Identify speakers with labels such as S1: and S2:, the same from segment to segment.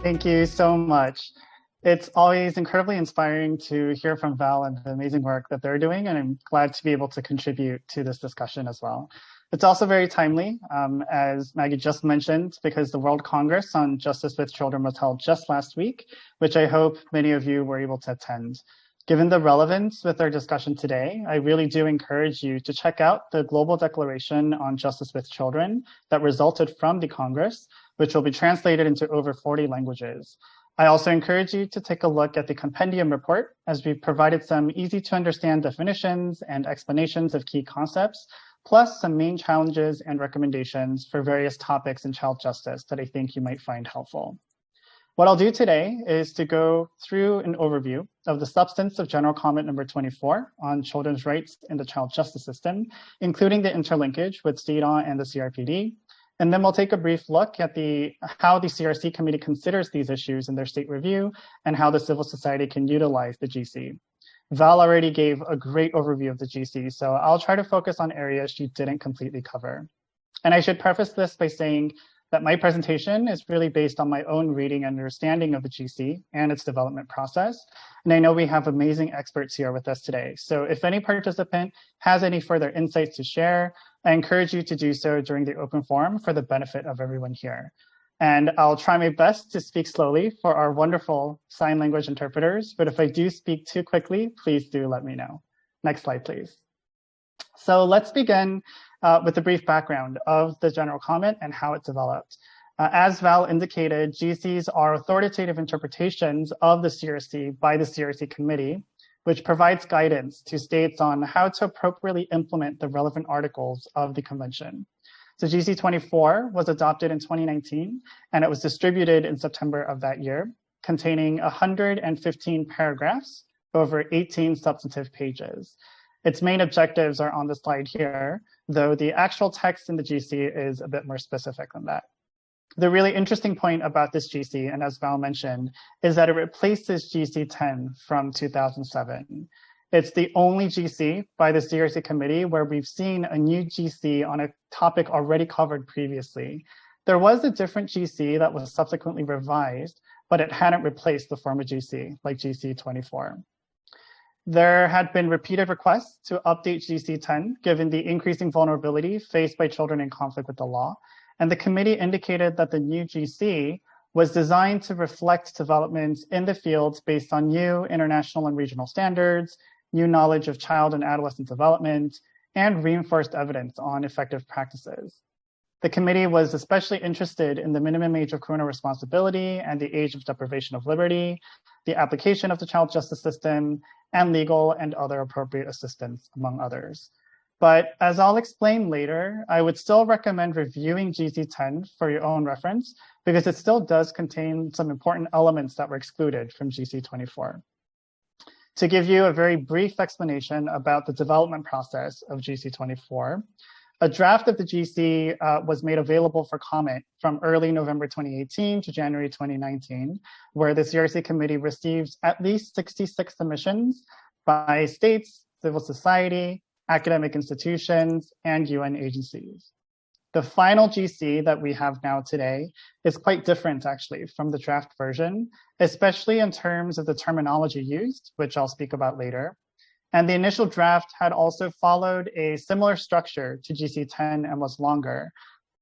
S1: Thank you so much. It's always incredibly inspiring to hear from Val and the amazing work that they're doing, and I'm glad to be able to contribute to this discussion as well. It's also very timely, as Maggie just mentioned, because the World Congress on Justice with Children was held just last week, which I hope many of you were able to attend. Given the relevance with our discussion today, I really do encourage you to check out the Global Declaration on Justice with Children that resulted from the Congress, which will be translated into over 40 languages. I also encourage you to take a look at the compendium report, as we've provided some easy to understand definitions and explanations of key concepts, plus some main challenges and recommendations for various topics in child justice that I think you might find helpful. What I'll do today is to go through an overview of the substance of General Comment number 24 on children's rights in the child justice system, including the interlinkage with CEDAW and the CRPD. And then we'll take a brief look at how the CRC Committee considers these issues in their state review and how the civil society can utilize the GC. Val already gave a great overview of the GC, so I'll try to focus on areas she didn't completely cover. And I should preface this by saying that my presentation is really based on my own reading and understanding of the GC and its development process. And I know we have amazing experts here with us today. So if any participant has any further insights to share, I encourage you to do so during the open forum for the benefit of everyone here. And I'll try my best to speak slowly for our wonderful sign language interpreters, but if I do speak too quickly, please do let me know. Next slide, please. So let's begin with a brief background of the general comment and how it developed. As Val indicated, GCs are authoritative interpretations of the CRC by the CRC Committee, which provides guidance to states on how to appropriately implement the relevant articles of the convention. So GC 24 was adopted in 2019, and it was distributed in September of that year, containing 115 paragraphs over 18 substantive pages. Its main objectives are on the slide here, though the actual text in the GC is a bit more specific than that. The really interesting point about this GC, and as Val mentioned, is that it replaces GC 10 from 2007. It's the only GC by the CRC Committee where we've seen a new GC on a topic already covered previously. There was a different GC that was subsequently revised, but it hadn't replaced the former GC, like GC 24. There had been repeated requests to update GC 10, given the increasing vulnerability faced by children in conflict with the law. And the committee indicated that the new GC was designed to reflect developments in the fields based on new international and regional standards, new knowledge of child and adolescent development, and reinforced evidence on effective practices. The committee was especially interested in the minimum age of criminal responsibility and the age of deprivation of liberty, the application of the child justice system, and legal and other appropriate assistance, among others. But as I'll explain later, I would still recommend reviewing GC10 for your own reference, because it still does contain some important elements that were excluded from GC24. To give you a very brief explanation about the development process of GC24, a draft of the GC was made available for comment from early November 2018 to January 2019, where the CRC Committee received at least 66 submissions by states, civil society, academic institutions, and UN agencies. The final GC that we have now today is quite different, actually, from the draft version, especially in terms of the terminology used, which I'll speak about later. And the initial draft had also followed a similar structure to GC10 and was longer,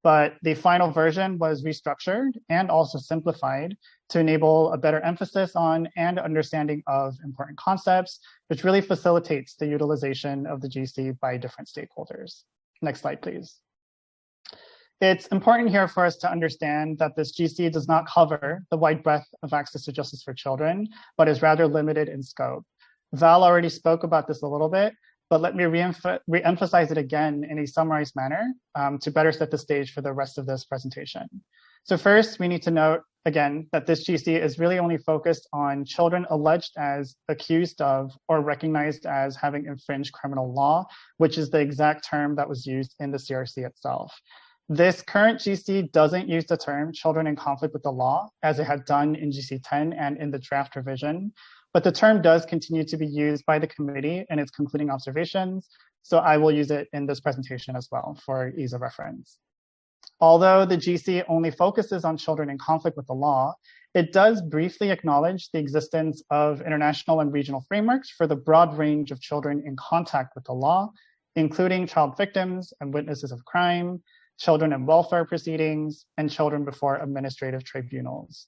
S1: but the final version was restructured and also simplified to enable a better emphasis on and understanding of important concepts, which really facilitates the utilization of the GC by different stakeholders. Next slide, please. It's important here for us to understand that this GC does not cover the wide breadth of access to justice for children, but is rather limited in scope. Val already spoke about this a little bit, but let me re-emphasize it again in a summarized manner to better set the stage for the rest of this presentation. So first, we need to note again, that this GC is really only focused on children alleged as accused of or recognized as having infringed criminal law, which is the exact term that was used in the CRC itself. This current GC doesn't use the term children in conflict with the law, as it had done in GC 10 and in the draft revision, but the term does continue to be used by the committee in its concluding observations, so I will use it in this presentation as well for ease of reference. Although the GC only focuses on children in conflict with the law, it does briefly acknowledge the existence of international and regional frameworks for the broad range of children in contact with the law, including child victims and witnesses of crime, children in welfare proceedings, and children before administrative tribunals.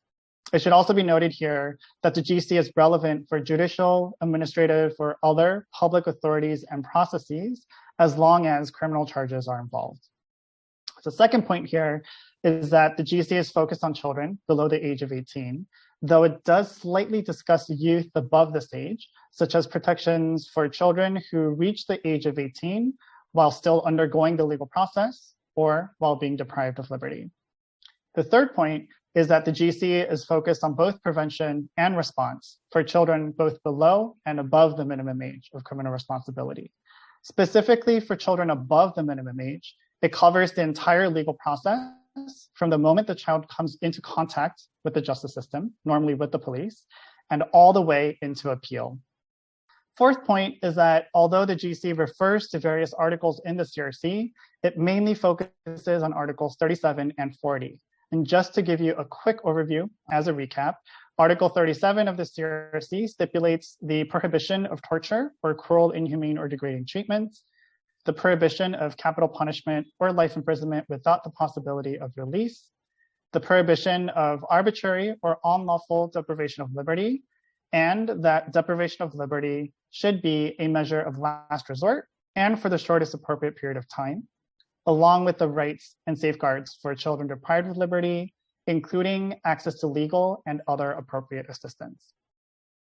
S1: It should also be noted here that the GC is relevant for judicial, administrative, or other public authorities and processes, as long as criminal charges are involved. The second point here is that the GC is focused on children below the age of 18, though it does slightly discuss youth above this age, such as protections for children who reach the age of 18 while still undergoing the legal process or while being deprived of liberty. The third point is that the GC is focused on both prevention and response for children both below and above the minimum age of criminal responsibility. Specifically for children above the minimum age, it covers the entire legal process from the moment the child comes into contact with the justice system, normally with the police, and all the way into appeal. Fourth point is that although the GC refers to various articles in the CRC, it mainly focuses on Articles 37 and 40. And just to give you a quick overview as a recap, Article 37 of the CRC stipulates the prohibition of torture or cruel, inhumane, or degrading treatment, the prohibition of capital punishment or life imprisonment without the possibility of release, the prohibition of arbitrary or unlawful deprivation of liberty, and that deprivation of liberty should be a measure of last resort and for the shortest appropriate period of time, along with the rights and safeguards for children deprived of liberty, including access to legal and other appropriate assistance.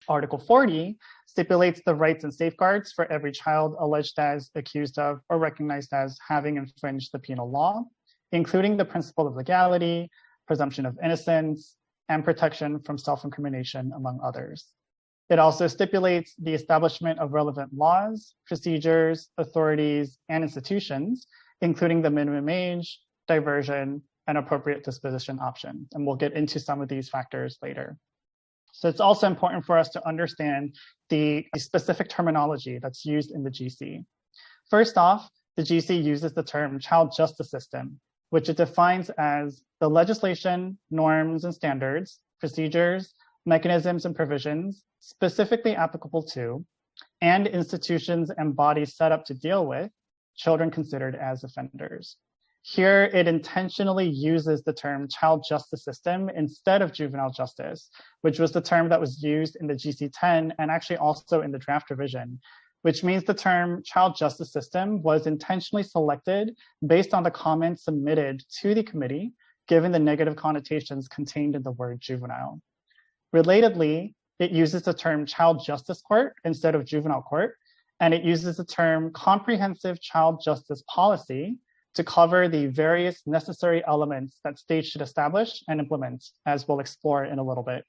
S1: Article 40 stipulates the rights and safeguards for every child alleged as, accused of, or recognized as having infringed the penal law, including the principle of legality, presumption of innocence, and protection from self-incrimination, among others. It also stipulates the establishment of relevant laws, procedures, authorities, and institutions, including the minimum age, diversion, and appropriate disposition option. And we'll get into some of these factors later. So it's also important for us to understand the specific terminology that's used in the GC. First off, the GC uses the term child justice system, which it defines as the legislation, norms, and standards, procedures, mechanisms, and provisions specifically applicable to, and institutions and bodies set up to deal with children considered as offenders. Here, it intentionally uses the term child justice system instead of juvenile justice, which was the term that was used in the GC10 and actually also in the draft revision, which means the term child justice system was intentionally selected based on the comments submitted to the committee, given the negative connotations contained in the word juvenile. Relatedly, it uses the term child justice court instead of juvenile court, and it uses the term comprehensive child justice policy to cover the various necessary elements that states should establish and implement, as we'll explore in a little bit.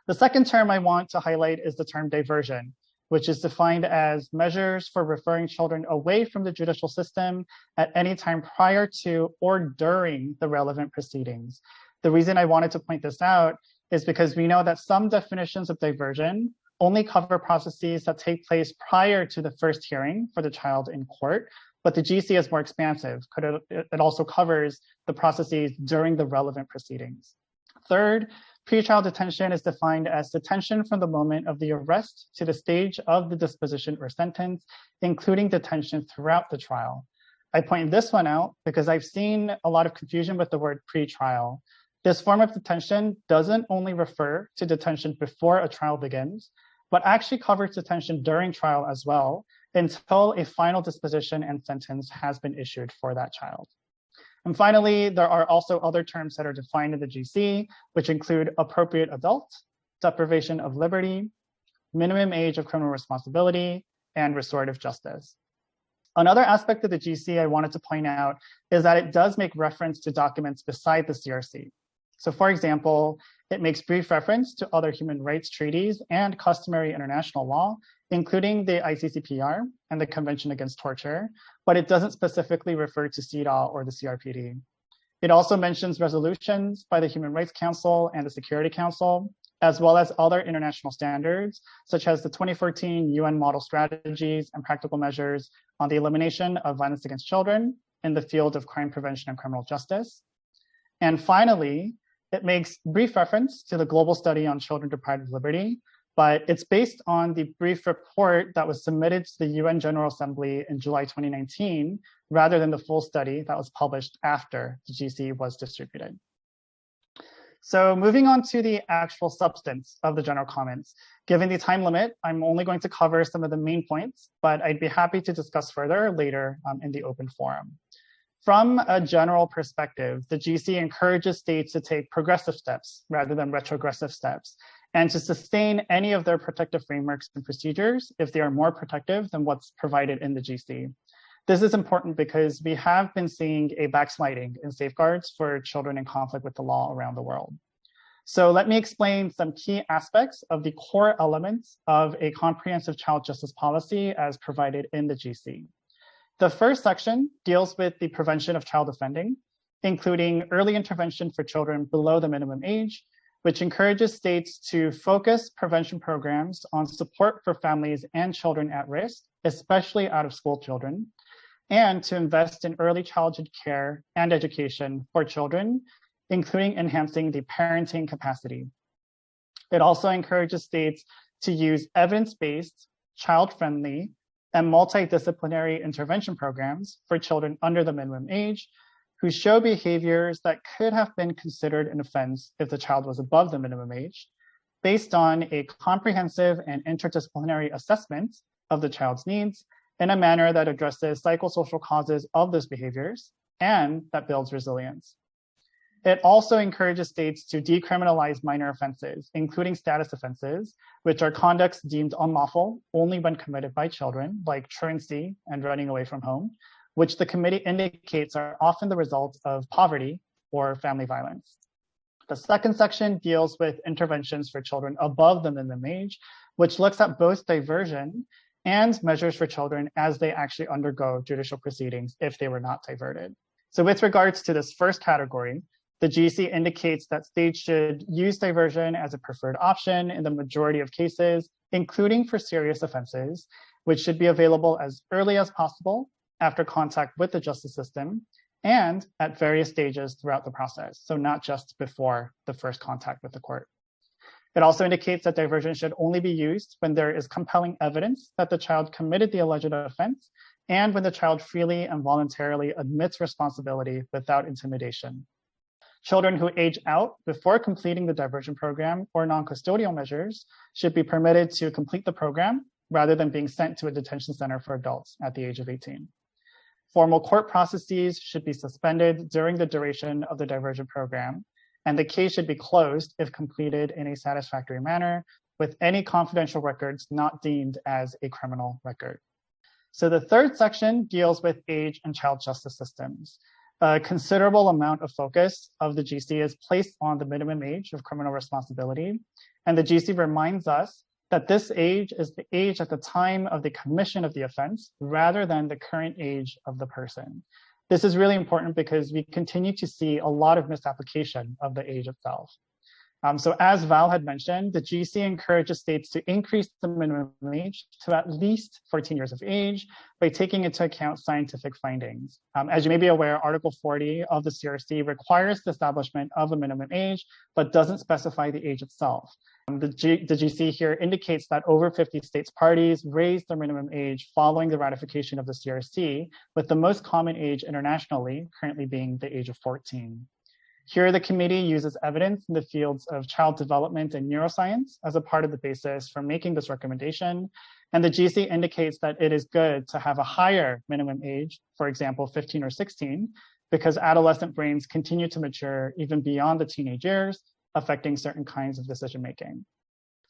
S1: The second term I want to highlight is the term diversion, which is defined as measures for referring children away from the judicial system at any time prior to or during the relevant proceedings. The reason I wanted to point this out is because we know that some definitions of diversion only cover processes that take place prior to the first hearing for the child in court, but the GC is more expansive. It also covers the processes during the relevant proceedings. Third, pretrial detention is defined as detention from the moment of the arrest to the stage of the disposition or sentence, including detention throughout the trial. I point this one out because I've seen a lot of confusion with the word pretrial. This form of detention doesn't only refer to detention before a trial begins, but actually covers detention during trial as well, until a final disposition and sentence has been issued for that child. And finally, there are also other terms that are defined in the GC, which include appropriate adult, deprivation of liberty, minimum age of criminal responsibility, and restorative justice. Another aspect of the GC I wanted to point out is that it does make reference to documents beside the CRC. So for example, it makes brief reference to other human rights treaties and customary international law, including the ICCPR and the Convention Against Torture, but it doesn't specifically refer to CEDAW or the CRPD. It also mentions resolutions by the Human Rights Council and the Security Council, as well as other international standards, such as the 2014 UN Model Strategies and Practical Measures on the Elimination of Violence Against Children in the field of crime prevention and criminal justice. And finally, it makes brief reference to the global study on children deprived of liberty, but it's based on the brief report that was submitted to the UN General Assembly in July 2019, rather than the full study that was published after the GC was distributed. So moving on to the actual substance of the general comments. Given the time limit, I'm only going to cover some of the main points, but I'd be happy to discuss further later in the open forum. From a general perspective, the GC encourages states to take progressive steps rather than retrogressive steps, and to sustain any of their protective frameworks and procedures if they are more protective than what's provided in the GC. This is important because we have been seeing a backsliding in safeguards for children in conflict with the law around the world. So let me explain some key aspects of the core elements of a comprehensive child justice policy as provided in the GC. The first section deals with the prevention of child offending, including early intervention for children below the minimum age, which encourages states to focus prevention programs on support for families and children at risk, especially out of school children, and to invest in early childhood care and education for children, including enhancing the parenting capacity. It also encourages states to use evidence-based, child-friendly, and multidisciplinary intervention programs for children under the minimum age who show behaviors that could have been considered an offense if the child was above the minimum age, based on a comprehensive and interdisciplinary assessment of the child's needs in a manner that addresses psychosocial causes of those behaviors and that builds resilience. It also encourages states to decriminalize minor offenses, including status offenses, which are conducts deemed unlawful only when committed by children, like truancy and running away from home, which the committee indicates are often the result of poverty or family violence. The second section deals with interventions for children above the minimum age, which looks at both diversion and measures for children as they actually undergo judicial proceedings if they were not diverted. So with regards to this first category, the GC indicates that states should use diversion as a preferred option in the majority of cases, including for serious offenses, which should be available as early as possible after contact with the justice system and at various stages throughout the process, so not just before the first contact with the court. It also indicates that diversion should only be used when there is compelling evidence that the child committed the alleged offense and when the child freely and voluntarily admits responsibility without intimidation. Children who age out before completing the diversion program or non-custodial measures should be permitted to complete the program rather than being sent to a detention center for adults at the age of 18. Formal court processes should be suspended during the duration of the diversion program, and the case should be closed if completed in a satisfactory manner, with any confidential records not deemed as a criminal record. So the third section deals with age and child justice systems. A considerable amount of focus of the GC is placed on the minimum age of criminal responsibility, and the GC reminds us that this age is the age at the time of the commission of the offense rather than the current age of the person. This is really important because we continue to see a lot of misapplication of the age itself. So as Val had mentioned, the GC encourages states to increase the minimum age to at least 14 years of age by taking into account scientific findings. As you may be aware, Article 40 of the CRC requires the establishment of a minimum age, but doesn't specify the age itself. The GC here indicates that over 50 states parties raised their minimum age following the ratification of the CRC, with the most common age internationally currently being the age of 14. Here, the committee uses evidence in the fields of child development and neuroscience as a part of the basis for making this recommendation. And the GC indicates that it is good to have a higher minimum age, for example, 15 or 16, because adolescent brains continue to mature even beyond the teenage years, affecting certain kinds of decision-making.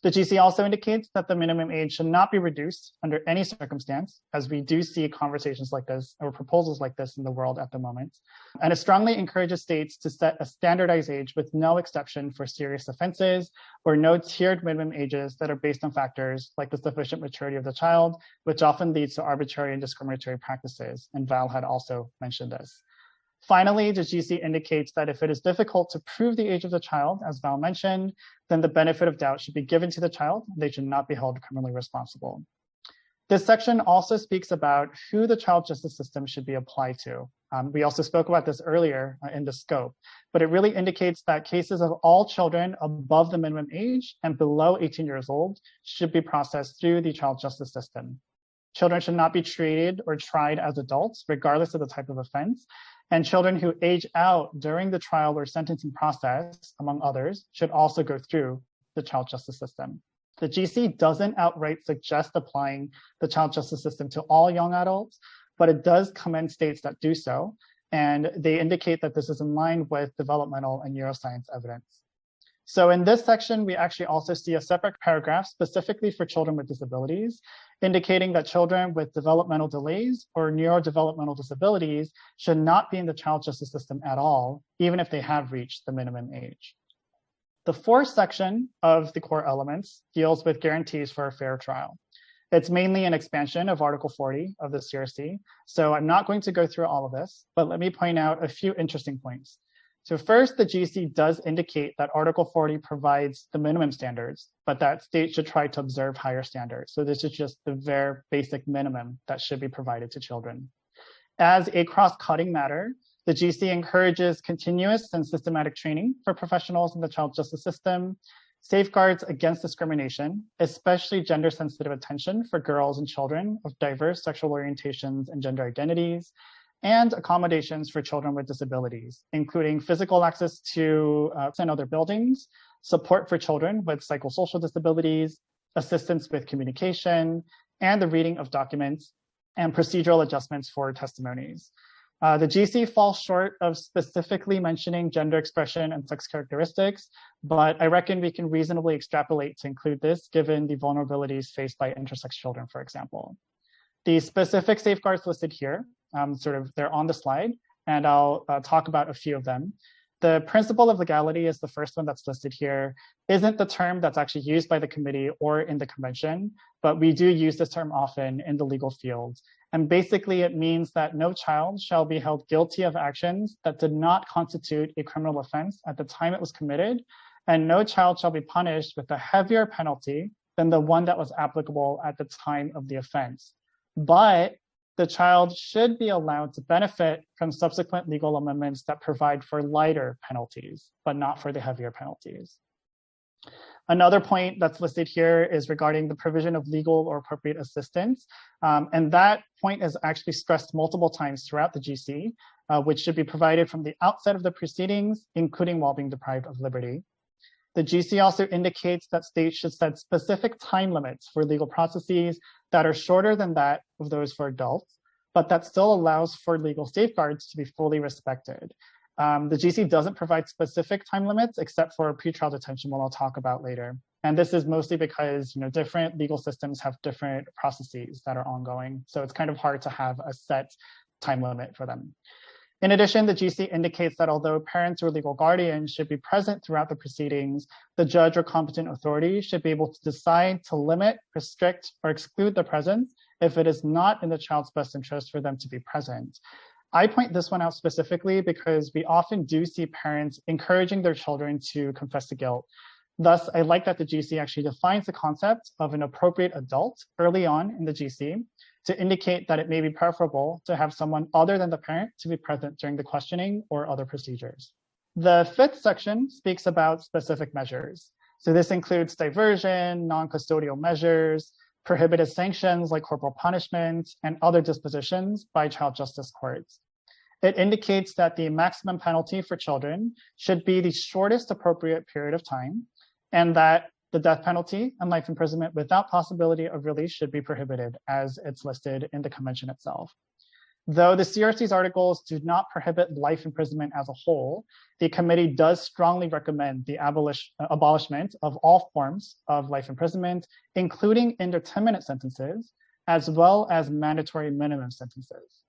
S1: The GC also indicates that the minimum age should not be reduced under any circumstance, as we do see conversations like this or proposals like this in the world at the moment. And it strongly encourages states to set a standardized age with no exception for serious offenses or no tiered minimum ages that are based on factors like the sufficient maturity of the child, which often leads to arbitrary and discriminatory practices. And Val had also mentioned this. Finally, the GC indicates that if it is difficult to prove the age of the child, as Val mentioned, then the benefit of doubt should be given to the child. They should not be held criminally responsible. This section also speaks about who the child justice system should be applied to. We also spoke about this earlier in the scope, but it really indicates that cases of all children above the minimum age and below 18 years old should be processed through the child justice system. Children should not be treated or tried as adults, regardless of the type of offense. And children who age out during the trial or sentencing process, among others, should also go through the child justice system. The GC doesn't outright suggest applying the child justice system to all young adults, but it does commend states that do so. And they indicate that this is in line with developmental and neuroscience evidence. So in this section, we actually also see a separate paragraph specifically for children with disabilities, indicating that children with developmental delays or neurodevelopmental disabilities should not be in the child justice system at all, even if they have reached the minimum age. The fourth section of the core elements deals with guarantees for a fair trial. It's mainly an expansion of Article 40 of the CRC, so I'm not going to go through all of this, but let me point out a few interesting points. So first, the GC does indicate that Article 40 provides the minimum standards, but that states should try to observe higher standards. So this is just the very basic minimum that should be provided to children. As a cross-cutting matter, the GC encourages continuous and systematic training for professionals in the child justice system, safeguards against discrimination, especially gender-sensitive attention for girls and children of diverse sexual orientations and gender identities, and accommodations for children with disabilities, including physical access to and other buildings, support for children with psychosocial disabilities, assistance with communication, and the reading of documents, and procedural adjustments for testimonies. The GC falls short of specifically mentioning gender expression and sex characteristics, but I reckon we can reasonably extrapolate to include this given the vulnerabilities faced by intersex children, for example. The specific safeguards listed here, they're on the slide, and I'll talk about a few of them. The principle of legality is the first one that's listed here. Isn't the term that's actually used by the committee or in the convention, but we do use this term often in the legal field. And basically it means that no child shall be held guilty of actions that did not constitute a criminal offense at the time it was committed, and no child shall be punished with a heavier penalty than the one that was applicable at the time of the offense. But the child should be allowed to benefit from subsequent legal amendments that provide for lighter penalties, but not for the heavier penalties. Another point that's listed here is regarding the provision of legal or appropriate assistance. And that point is actually stressed multiple times throughout the GC, which should be provided from the outset of the proceedings, including while being deprived of liberty. The GC also indicates that states should set specific time limits for legal processes that are shorter than that of those for adults, but that still allows for legal safeguards to be fully respected. The GC doesn't provide specific time limits except for pretrial detention, what I'll talk about later. And this is mostly because different legal systems have different processes that are ongoing. So it's kind of hard to have a set time limit for them. In addition, the GC indicates that although parents or legal guardians should be present throughout the proceedings, the judge or competent authority should be able to decide to limit, restrict, or exclude their presence if it is not in the child's best interest for them to be present. I point this one out specifically because we often do see parents encouraging their children to confess to guilt. Thus, I like that the GC actually defines the concept of an appropriate adult early on in the GC to indicate that it may be preferable to have someone other than the parent to be present during the questioning or other procedures. The fifth section speaks about specific measures. So this includes diversion, non-custodial measures, prohibited sanctions like corporal punishment, and other dispositions by child justice courts. It indicates that the maximum penalty for children should be the shortest appropriate period of time, and that the death penalty and life imprisonment without possibility of release should be prohibited as it's listed in the convention itself. Though the CRC's articles do not prohibit life imprisonment as a whole, the committee does strongly recommend the abolishment of all forms of life imprisonment, including indeterminate sentences, as well as mandatory minimum sentences.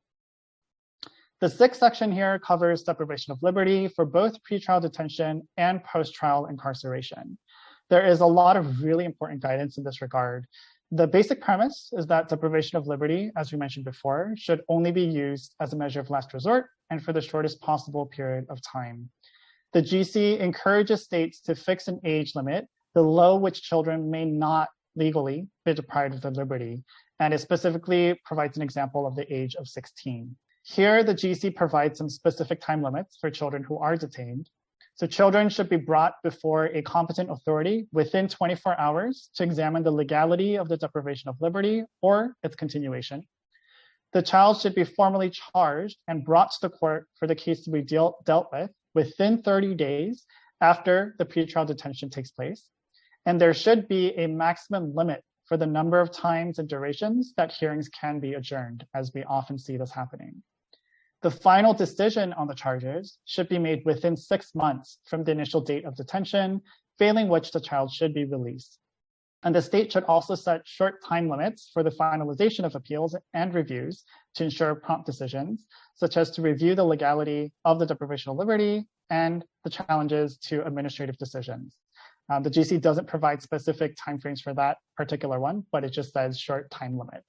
S1: The sixth section here covers deprivation of liberty for both pretrial detention and post-trial incarceration. There is a lot of really important guidance in this regard. The basic premise is that deprivation of liberty, as we mentioned before, should only be used as a measure of last resort and for the shortest possible period of time. The GC encourages states to fix an age limit below which children may not legally be deprived of their liberty, and it specifically provides an example of the age of 16. Here, the GC provides some specific time limits for children who are detained. So children should be brought before a competent authority within 24 hours to examine the legality of the deprivation of liberty or its continuation. The child should be formally charged and brought to the court for the case to be dealt with within 30 days after the pretrial detention takes place. And there should be a maximum limit for the number of times and durations that hearings can be adjourned, as we often see this happening. The final decision on the charges should be made within 6 months from the initial date of detention, failing which the child should be released. And the state should also set short time limits for the finalization of appeals and reviews to ensure prompt decisions, such as to review the legality of the deprivation of liberty and the challenges to administrative decisions. The GC doesn't provide specific timeframes for that particular one, but it just says short time limits.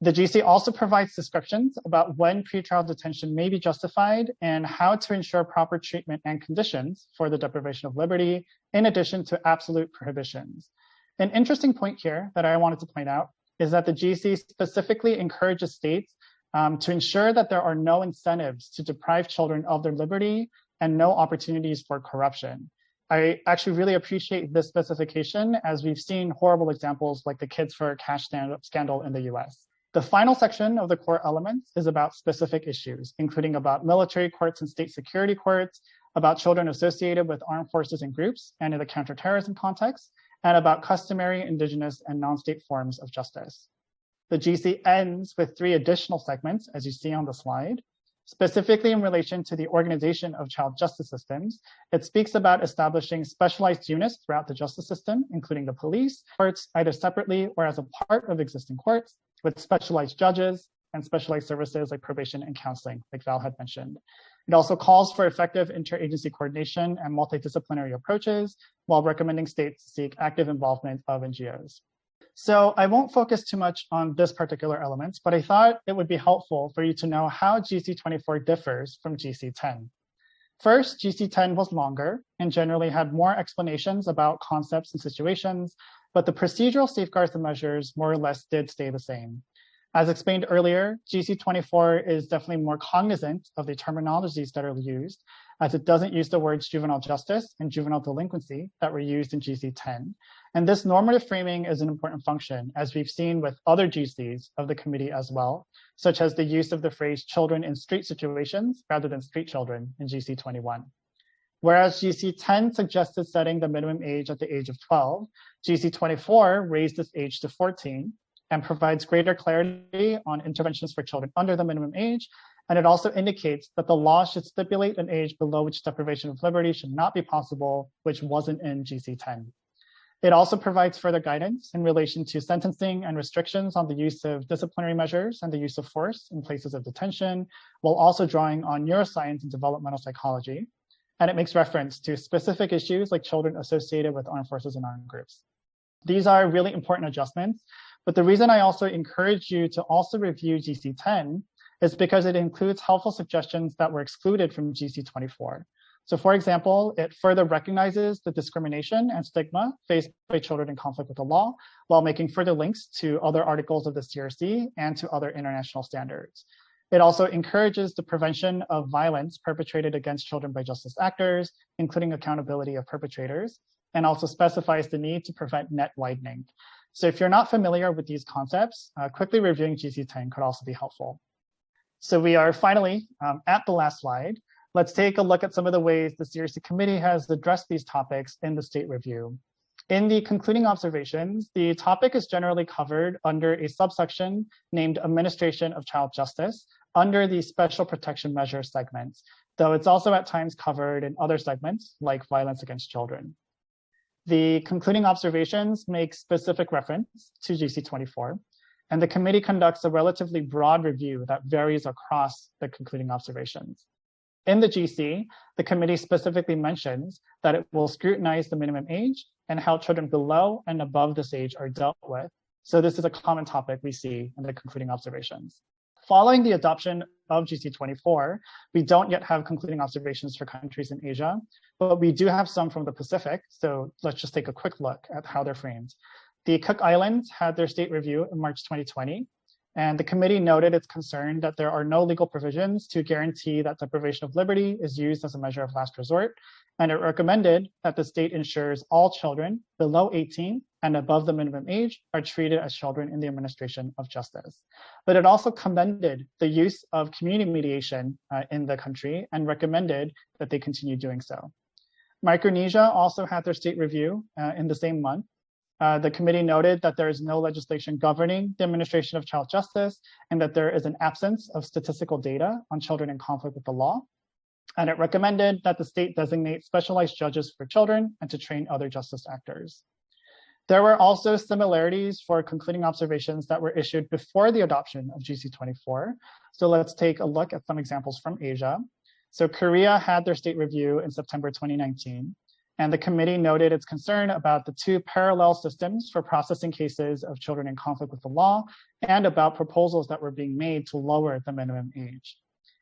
S1: The GC also provides descriptions about when pretrial detention may be justified and how to ensure proper treatment and conditions for the deprivation of liberty, in addition to absolute prohibitions. An interesting point here that I wanted to point out is that the GC specifically encourages states to ensure that there are no incentives to deprive children of their liberty and no opportunities for corruption. I actually really appreciate this specification, as we've seen horrible examples like the Kids for Cash scandal in the US. The final section of the core elements is about specific issues, including about military courts and state security courts, about children associated with armed forces and groups and in the counterterrorism context, and about customary, indigenous, and non-state forms of justice. The GC ends with 3 additional segments, as you see on the slide. Specifically in relation to the organization of child justice systems, it speaks about establishing specialized units throughout the justice system, including the police, courts, either separately or as a part of existing courts, with specialized judges and specialized services like probation and counseling, like Val had mentioned. It also calls for effective interagency coordination and multidisciplinary approaches, while recommending states to seek active involvement of NGOs. So I won't focus too much on this particular element, but I thought it would be helpful for you to know how GC24 differs from GC10. First, GC10 was longer and generally had more explanations about concepts and situations, but the procedural safeguards and measures more or less did stay the same. As explained earlier, GC24 is definitely more cognizant of the terminologies that are used, as it doesn't use the words juvenile justice and juvenile delinquency that were used in GC10. And this normative framing is an important function, as we've seen with other GCs of the committee as well, such as the use of the phrase children in street situations rather than street children in GC21. Whereas GC10 suggested setting the minimum age at the age of 12, GC24 raised this age to 14 and provides greater clarity on interventions for children under the minimum age. And it also indicates that the law should stipulate an age below which deprivation of liberty should not be possible, which wasn't in GC10. It also provides further guidance in relation to sentencing and restrictions on the use of disciplinary measures and the use of force in places of detention, while also drawing on neuroscience and developmental psychology. And it makes reference to specific issues like children associated with armed forces and armed groups. These are really important adjustments, but the reason I also encourage you to also review GC10 is because it includes helpful suggestions that were excluded from GC24. So for example, it further recognizes the discrimination and stigma faced by children in conflict with the law, while making further links to other articles of the CRC and to other international standards. It also encourages the prevention of violence perpetrated against children by justice actors, including accountability of perpetrators, and also specifies the need to prevent net widening. So if you're not familiar with these concepts, quickly reviewing GC10 could also be helpful. So we are finally at the last slide. Let's take a look at some of the ways the CRC Committee has addressed these topics in the state review. In the concluding observations, the topic is generally covered under a subsection named Administration of Child Justice under the Special Protection Measures segment, though it's also at times covered in other segments like Violence Against Children. The concluding observations make specific reference to GC24, and the committee conducts a relatively broad review that varies across the concluding observations. In the GC, the committee specifically mentions that it will scrutinize the minimum age and how children below and above this age are dealt with. So this is a common topic we see in the concluding observations. Following the adoption of GC24, we don't yet have concluding observations for countries in Asia, but we do have some from the Pacific. So let's just take a quick look at how they're framed. The Cook Islands had their state review in March 2020, and the committee noted its concern that there are no legal provisions to guarantee that deprivation of liberty is used as a measure of last resort, and it recommended that the state ensures all children below 18 and above the minimum age are treated as children in the administration of justice. But it also commended the use of community mediation in the country and recommended that they continue doing so. Micronesia also had their state review in the same month. The committee noted that there is no legislation governing the administration of child justice and that there is an absence of statistical data on children in conflict with the law. And it recommended that the state designate specialized judges for children and to train other justice actors. There were also similarities for concluding observations that were issued before the adoption of GC24. So let's take a look at some examples from Asia. So Korea had their state review in September 2019. And the committee noted its concern about the two parallel systems for processing cases of children in conflict with the law and about proposals that were being made to lower the minimum age.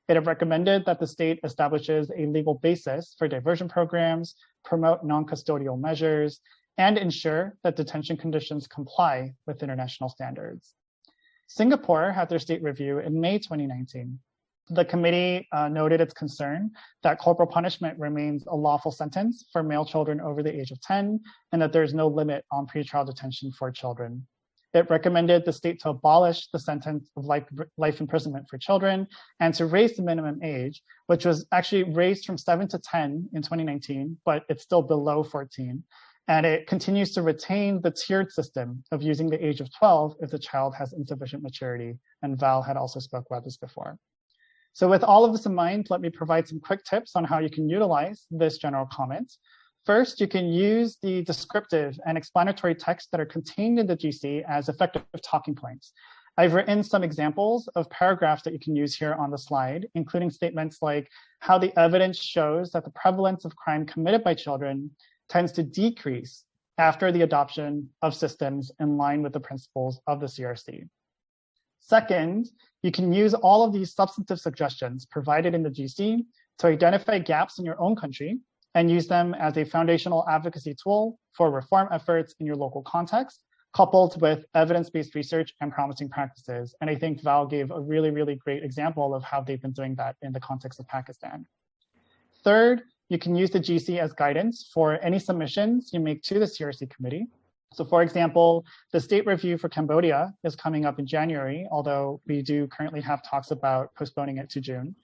S1: It had recommended that the state establishes a legal basis for diversion programs, promote non-custodial measures, and ensure that detention conditions comply with international standards. Singapore had their state review in May 2019. The committee noted its concern that corporal punishment remains a lawful sentence for male children over the age of 10, and that there's no limit on pretrial detention for children. It recommended the state to abolish the sentence of life imprisonment for children and to raise the minimum age, which was actually raised from 7 to 10 in 2019, but it's still below 14. And it continues to retain the tiered system of using the age of 12 if the child has insufficient maturity. And Val had also spoke about this before. So with all of this in mind, let me provide some quick tips on how you can utilize this general comment. First, you can use the descriptive and explanatory text that are contained in the GC as effective talking points. I've written some examples of paragraphs that you can use here on the slide, including statements like how the evidence shows that the prevalence of crime committed by children tends to decrease after the adoption of systems in line with the principles of the CRC. Second, you can use all of these substantive suggestions provided in the GC to identify gaps in your own country and use them as a foundational advocacy tool for reform efforts in your local context, coupled with evidence-based research and promising practices. And I think Val gave a really, really great example of how they've been doing that in the context of Pakistan. Third, you can use the GC as guidance for any submissions you make to the CRC committee. So for example, the state review for Cambodia is coming up in January, although we do currently have talks about postponing it to June.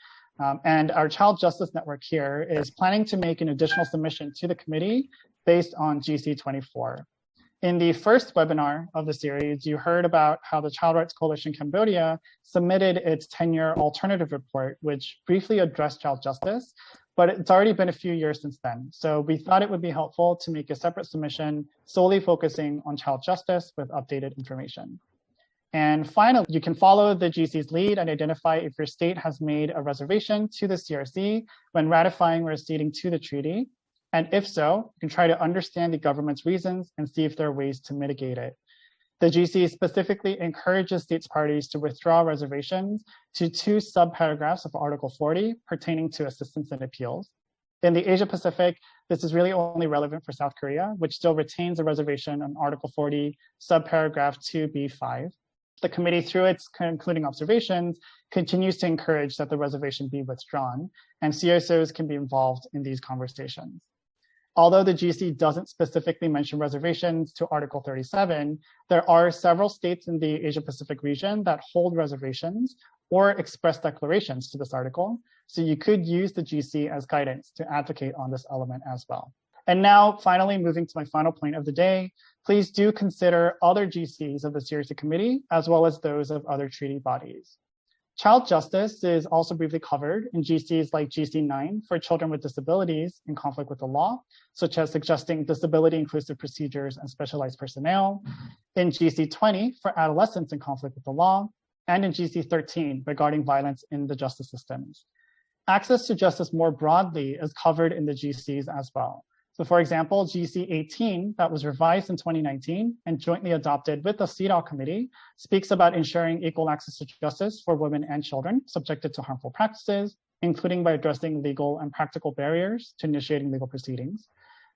S1: And our Child Justice Network here is planning to make an additional submission to the committee based on GC24. In the first webinar of the series, you heard about how the Child Rights Coalition Cambodia submitted its 10-year alternative report, which briefly addressed child justice, but it's already been a few years since then. So we thought it would be helpful to make a separate submission solely focusing on child justice with updated information. And finally, you can follow the GC's lead and identify if your state has made a reservation to the CRC when ratifying or acceding to the treaty. And if so, you can try to understand the government's reasons and see if there are ways to mitigate it. The GC specifically encourages states parties to withdraw reservations to 2 subparagraphs of Article 40 pertaining to assistance and appeals. In the Asia Pacific, this is really only relevant for South Korea, which still retains a reservation on Article 40, subparagraph 2B5. The committee, through its concluding observations, continues to encourage that the reservation be withdrawn, and CSOs can be involved in these conversations. Although the GC doesn't specifically mention reservations to Article 37, there are several states in the Asia Pacific region that hold reservations or express declarations to this article. So you could use the GC as guidance to advocate on this element as well. And now, finally, moving to my final point of the day, please do consider other GCs of the CRC Committee, as well as those of other treaty bodies. Child justice is also briefly covered in GCs like GC9 for children with disabilities in conflict with the law, such as suggesting disability-inclusive procedures and specialized personnel, in GC20 for adolescents in conflict with the law, and in GC13 regarding violence in the justice systems. Access to justice more broadly is covered in the GCs as well. So for example, GC18 that was revised in 2019 and jointly adopted with the CEDAW committee speaks about ensuring equal access to justice for women and children subjected to harmful practices, including by addressing legal and practical barriers to initiating legal proceedings.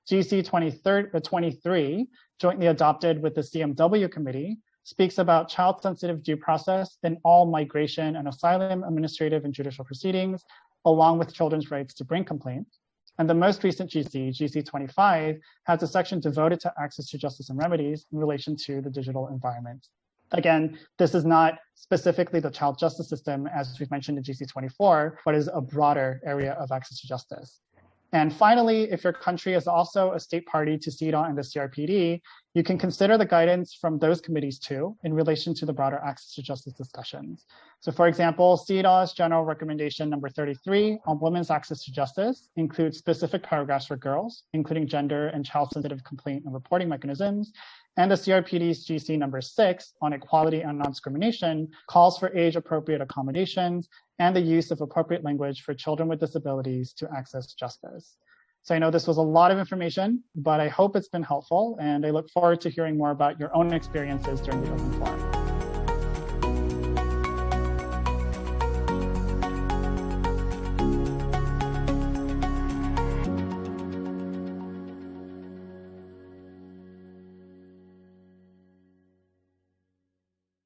S1: GC23, jointly adopted with the CMW committee, speaks about child-sensitive due process in all migration and asylum, administrative and judicial proceedings, along with children's rights to bring complaints. And the most recent GC, GC25, has a section devoted to access to justice and remedies in relation to the digital environment. Again, this is not specifically the child justice system, as we've mentioned in GC24, but is a broader area of access to justice. And finally, if your country is also a state party to CEDAW and the CRPD, you can consider the guidance from those committees too in relation to the broader access to justice discussions. So for example, CEDAW's general recommendation number 33 on women's access to justice includes specific paragraphs for girls, including gender and child-sensitive complaint and reporting mechanisms. And the CRPD's GC number 6 on equality and non-discrimination calls for age-appropriate accommodations and the use of appropriate language for children with disabilities to access justice. So I know this was a lot of information, but I hope it's been helpful, and I look forward to hearing more about your own experiences during the open forum.